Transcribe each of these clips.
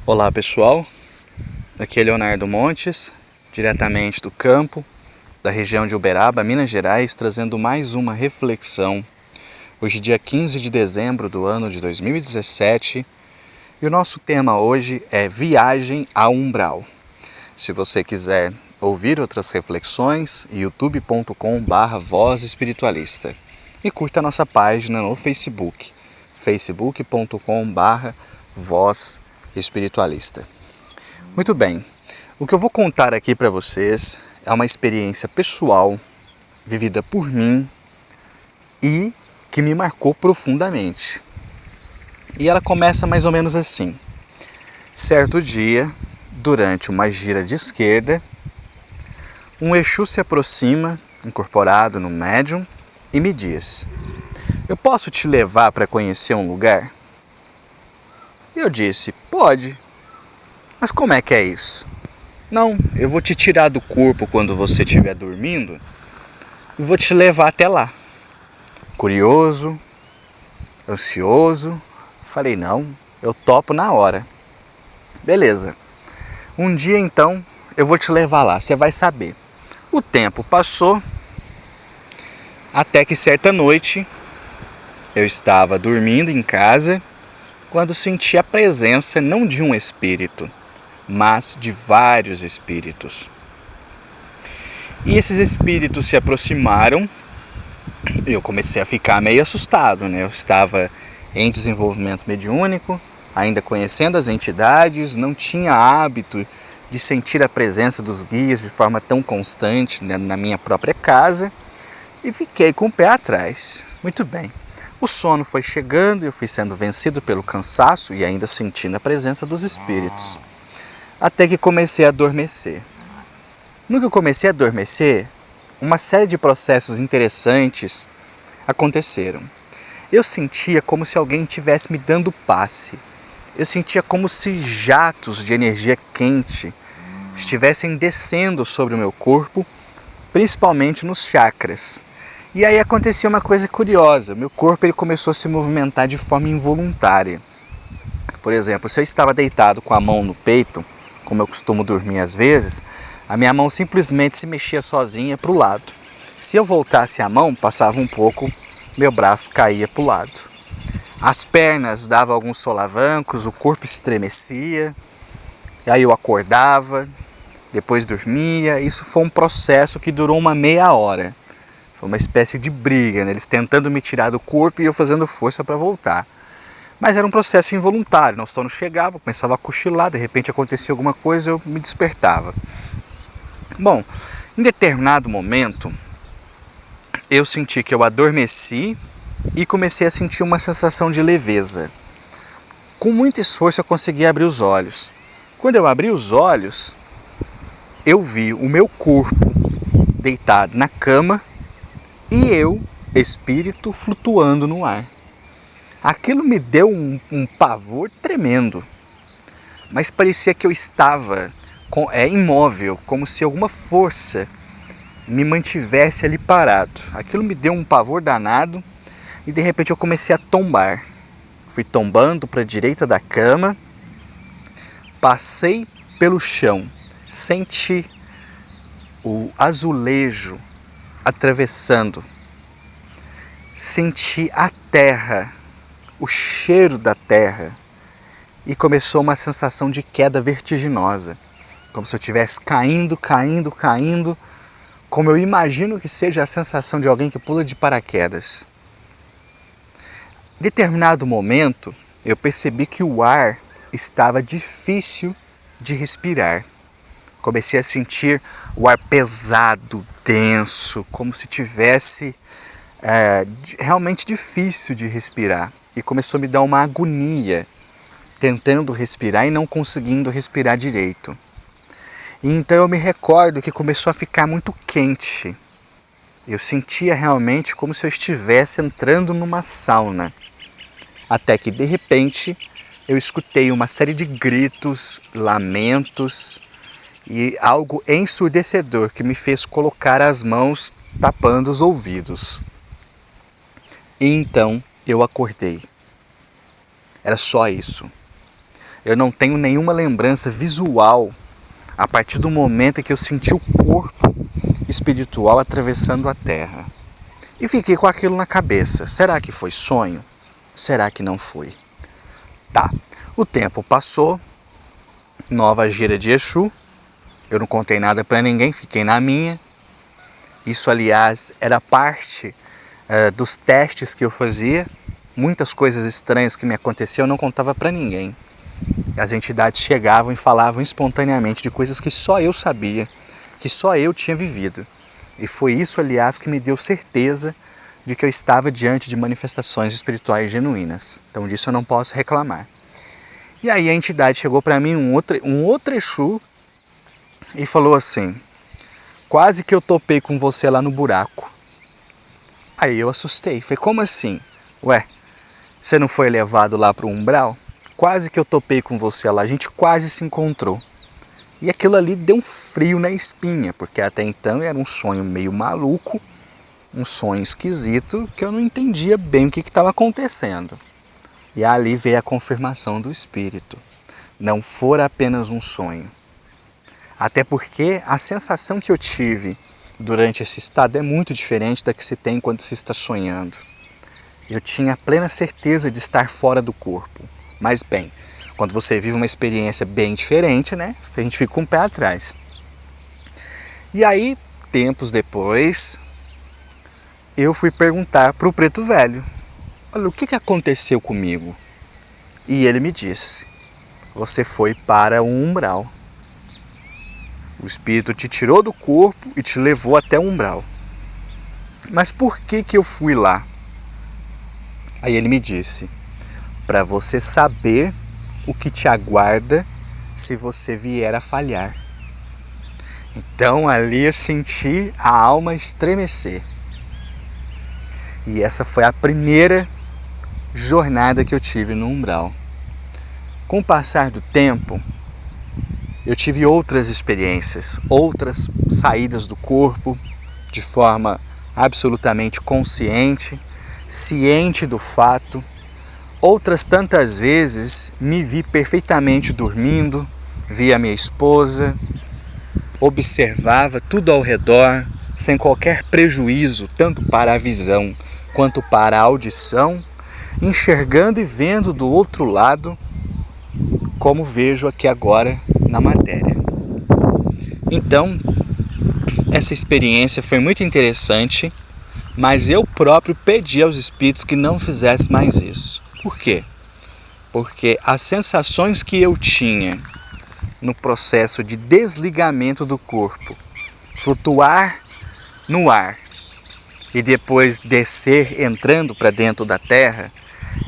Olá pessoal, aqui é Leonardo Montes, diretamente do campo, da região de Uberaba, Minas Gerais, trazendo mais uma reflexão. Hoje dia 15 de dezembro do ano de 2017 e o nosso tema hoje é Viagem ao Umbral. Se você quiser ouvir outras reflexões, youtube.com/voz espiritualista e curta a nossa página no Facebook, facebook.com/voz espiritualista. Muito bem, o que eu vou contar aqui para vocês é uma experiência pessoal vivida por mim e que me marcou profundamente. E ela começa mais ou menos assim. Certo dia, durante uma gira de esquerda, um Exu se aproxima, incorporado no médium, e me diz: "Eu posso te levar para conhecer um lugar?" Eu disse: "Pode. Mas como é que é isso?" "Não, eu vou te tirar do corpo quando você estiver dormindo e vou te levar até lá." Curioso, ansioso, falei: "Não, eu topo na hora." Beleza. Um dia então eu vou te levar lá, você vai saber. O tempo passou, até que certa noite eu estava dormindo em casa quando senti a presença não de um espírito, mas de vários espíritos. E esses espíritos se aproximaram e eu comecei a ficar meio assustado, né? Eu estava em desenvolvimento mediúnico, ainda conhecendo as entidades, não tinha hábito de sentir a presença dos guias de forma tão constante, né, na minha própria casa, e fiquei com o pé atrás. Muito bem. O sono foi chegando, eu fui sendo vencido pelo cansaço e ainda sentindo a presença dos espíritos. Até que comecei a adormecer. No que eu comecei a adormecer, uma série de processos interessantes aconteceram. Eu sentia como se alguém estivesse me dando passe. Eu sentia como se jatos de energia quente estivessem descendo sobre o meu corpo, principalmente nos chakras. E aí acontecia uma coisa curiosa, meu corpo ele começou a se movimentar de forma involuntária. Por exemplo, se eu estava deitado com a mão no peito, como eu costumo dormir às vezes, a minha mão simplesmente se mexia sozinha para o lado. Se eu voltasse a mão, passava um pouco, meu braço caía para o lado. As pernas davam alguns solavancos, o corpo estremecia, e aí eu acordava, depois dormia. Isso foi um processo que durou uma meia hora. Foi uma espécie de briga, né? Eles tentando me tirar do corpo e eu fazendo força para voltar. Mas era um processo involuntário, o sono chegava, eu começava a cochilar, de repente acontecia alguma coisa, eu me despertava. Bom, em determinado momento, eu senti que eu adormeci e comecei a sentir uma sensação de leveza. Com muito esforço eu consegui abrir os olhos. Quando eu abri os olhos, eu vi o meu corpo deitado na cama e eu, espírito, flutuando no ar. Aquilo me deu um pavor tremendo, mas parecia que eu estava imóvel, como se alguma força me mantivesse ali parado. Aquilo me deu um pavor danado e de repente eu comecei a tombar. Fui tombando para a direita da cama, passei pelo chão, senti o azulejo atravessando, senti a terra, o cheiro da terra, e começou uma sensação de queda vertiginosa, como se eu estivesse caindo, como eu imagino que seja a sensação de alguém que pula de paraquedas. Em determinado momento, eu percebi que o ar estava difícil de respirar. Comecei a sentir o ar pesado, denso, como se tivesse realmente difícil de respirar. E começou a me dar uma agonia, tentando respirar e não conseguindo respirar direito. E então eu me recordo que começou a ficar muito quente. Eu sentia realmente como se eu estivesse entrando numa sauna. Até que de repente eu escutei uma série de gritos, lamentos e algo ensurdecedor que me fez colocar as mãos tapando os ouvidos. E então eu acordei. Era só isso. eu não tenho nenhuma lembrança visual a partir do momento em que eu senti o corpo espiritual atravessando a terra. E fiquei com aquilo na cabeça. Será que foi sonho? Será que não foi? Tá, o tempo passou, nova gira de Exu, eu não contei nada para ninguém, fiquei na minha. Isso, aliás, era parte dos testes que eu fazia. Muitas coisas estranhas que me aconteciam eu não contava para ninguém. As entidades chegavam e falavam espontaneamente de coisas que só eu sabia, que só eu tinha vivido. E foi isso, aliás, que me deu certeza de que eu estava diante de manifestações espirituais genuínas. Então disso eu não posso reclamar. E aí a entidade chegou para mim, um outro Exu, e falou assim: quase que eu topei com você lá no buraco. Aí eu assustei. Falei, como assim? Ué, você não foi levado lá para o umbral? Quase que eu topei com você lá, a gente quase se encontrou. E aquilo ali deu um frio na espinha, porque até então era um sonho meio maluco, um sonho esquisito, que eu não entendia bem o que estava acontecendo. E ali veio a confirmação do espírito. Não fora apenas um sonho. Até porque a sensação que eu tive durante esse estado é muito diferente da que se tem quando se está sonhando. Eu tinha plena certeza de estar fora do corpo. Mas bem, quando você vive uma experiência bem diferente, né, a gente fica com o pé atrás. E aí, tempos depois, eu fui perguntar para o Preto Velho: olha, o que aconteceu comigo? E ele me disse: você foi para o umbral. O espírito te tirou do corpo e te levou até o umbral. Mas por que eu fui lá? Aí ele me disse: para você saber o que te aguarda se você vier a falhar. Então ali eu senti a alma estremecer. E essa foi a primeira jornada que eu tive no umbral. Com o passar do tempo, eu tive outras experiências, outras saídas do corpo de forma absolutamente consciente, ciente do fato. Outras tantas vezes me vi perfeitamente dormindo, vi a minha esposa, observava tudo ao redor, sem qualquer prejuízo, tanto para a visão quanto para a audição, enxergando e vendo do outro lado, como vejo aqui agora na matéria. Então, essa experiência foi muito interessante, mas eu próprio pedi aos espíritos que não fizesse mais isso. Por quê? Porque as sensações que eu tinha no processo de desligamento do corpo, flutuar no ar e depois descer entrando para dentro da terra,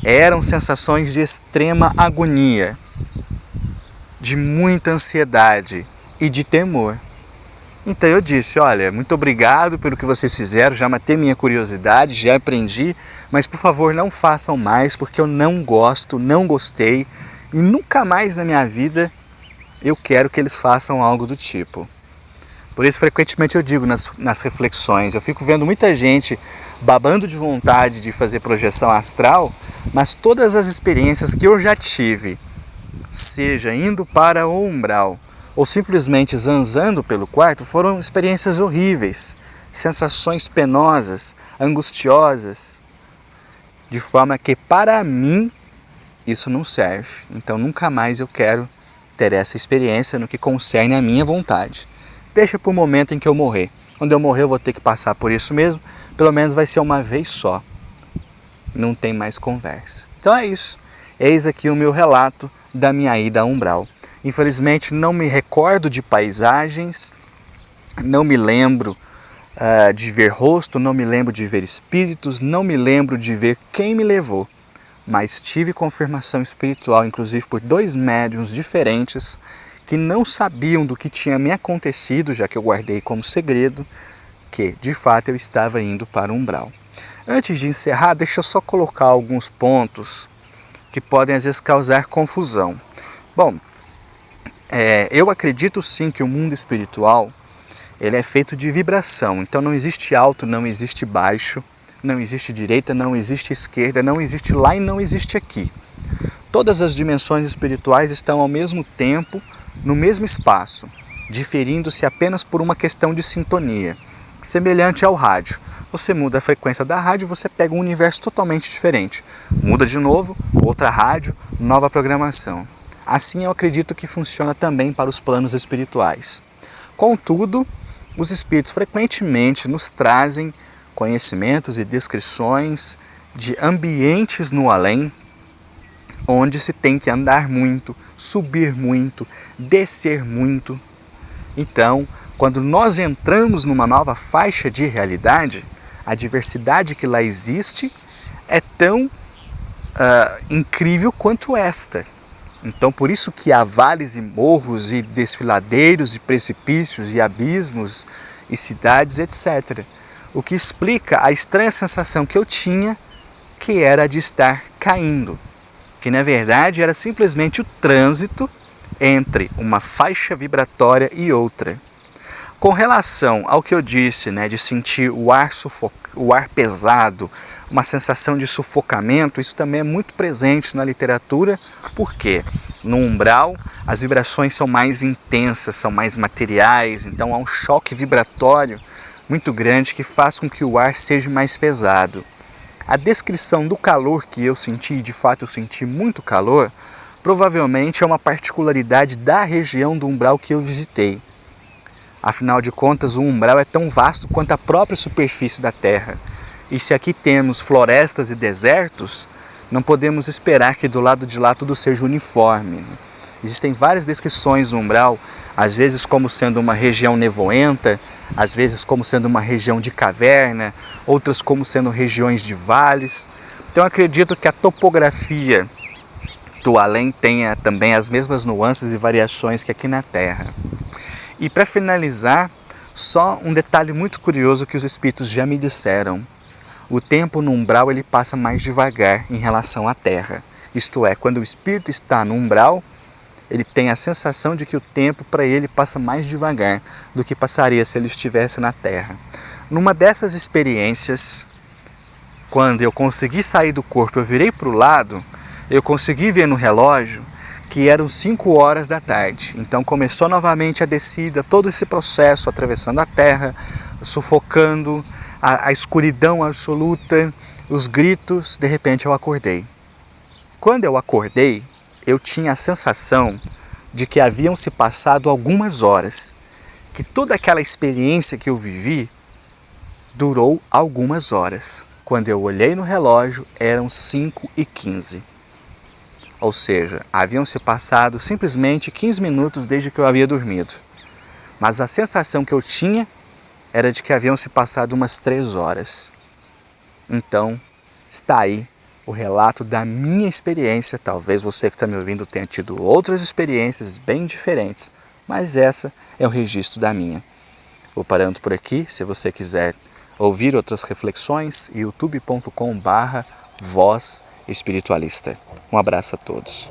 eram sensações de extrema agonia, de muita ansiedade e de temor. Então eu disse: olha, muito obrigado pelo que vocês fizeram, já matei minha curiosidade, já aprendi, mas por favor não façam mais, porque eu não gosto, não gostei, e nunca mais na minha vida eu quero que eles façam algo do tipo. Por isso frequentemente eu digo nas reflexões, eu fico vendo muita gente babando de vontade de fazer projeção astral, mas todas as experiências que eu já tive, seja indo para o umbral, ou simplesmente zanzando pelo quarto, foram experiências horríveis, sensações penosas, angustiosas, de forma que para mim isso não serve. Então nunca mais eu quero ter essa experiência no que concerne a minha vontade. Deixa para o momento em que eu morrer. Quando eu morrer eu vou ter que passar por isso mesmo, pelo menos vai ser uma vez só. Não tem mais conversa. Então é isso. Eis aqui o meu relato da minha ida a umbral. Infelizmente não me recordo de paisagens, não me lembro de ver rosto, não me lembro de ver espíritos, não me lembro de ver quem me levou. Mas tive confirmação espiritual, inclusive por 2 médiuns diferentes, que não sabiam do que tinha me acontecido, já que eu guardei como segredo, que de fato eu estava indo para o umbral. Antes de encerrar, deixa eu só colocar alguns pontos que podem às vezes causar confusão. Bom, eu acredito sim que o mundo espiritual ele é feito de vibração, então não existe alto, não existe baixo, não existe direita, não existe esquerda, não existe lá e não existe aqui. todas as dimensões espirituais estão ao mesmo tempo, no mesmo espaço, diferindo-se apenas por uma questão de sintonia, semelhante ao rádio. Você muda a frequência da rádio, você pega um universo totalmente diferente. Muda de novo, outra rádio, nova programação. Assim eu acredito que funciona também para os planos espirituais. Contudo, os espíritos frequentemente nos trazem conhecimentos e descrições de ambientes no além, onde se tem que andar muito, subir muito, descer muito. Então, quando nós entramos numa nova faixa de realidade, a diversidade que lá existe é tão incrível quanto esta. Então, por isso que há vales e morros e desfiladeiros e precipícios e abismos e cidades, etc. O que explica a estranha sensação que eu tinha, que era de estar caindo. Que na verdade era simplesmente o trânsito entre uma faixa vibratória e outra. Com relação ao que eu disse, de sentir o ar pesado, uma sensação de sufocamento, isso também é muito presente na literatura, porque no umbral as vibrações são mais intensas, são mais materiais, então há um choque vibratório muito grande que faz com que o ar seja mais pesado. A descrição do calor que eu senti, de fato eu senti muito calor, provavelmente é uma particularidade da região do umbral que eu visitei. Afinal de contas, o umbral é tão vasto quanto a própria superfície da Terra. E se aqui temos florestas e desertos, não podemos esperar que do lado de lá tudo seja uniforme. Existem várias descrições do umbral, às vezes como sendo uma região nevoenta, às vezes como sendo uma região de caverna, outras como sendo regiões de vales. Então acredito que a topografia do além tenha também as mesmas nuances e variações que aqui na Terra. E para finalizar, só um detalhe muito curioso que os espíritos já me disseram. O tempo no umbral ele passa mais devagar em relação à Terra. Isto é, quando o espírito está no umbral, ele tem a sensação de que o tempo para ele passa mais devagar do que passaria se ele estivesse na Terra. Numa dessas experiências, quando eu consegui sair do corpo, eu virei para o lado, eu consegui ver no relógio que eram 5 horas da tarde. Então começou novamente a descida, todo esse processo atravessando a terra, sufocando, a escuridão absoluta, os gritos. De repente eu acordei. Quando eu acordei, eu tinha a sensação de que haviam se passado algumas horas, que toda aquela experiência que eu vivi durou algumas horas. Quando eu olhei no relógio, eram 5h15. Ou seja, haviam se passado simplesmente 15 minutos desde que eu havia dormido. Mas a sensação que eu tinha era de que haviam se passado umas 3 horas. Então, está aí o relato da minha experiência. Talvez você que está me ouvindo tenha tido outras experiências bem diferentes, mas essa é o registro da minha. Vou parando por aqui. Se você quiser ouvir outras reflexões, youtube.com/Voz Espiritualista. Um abraço a todos.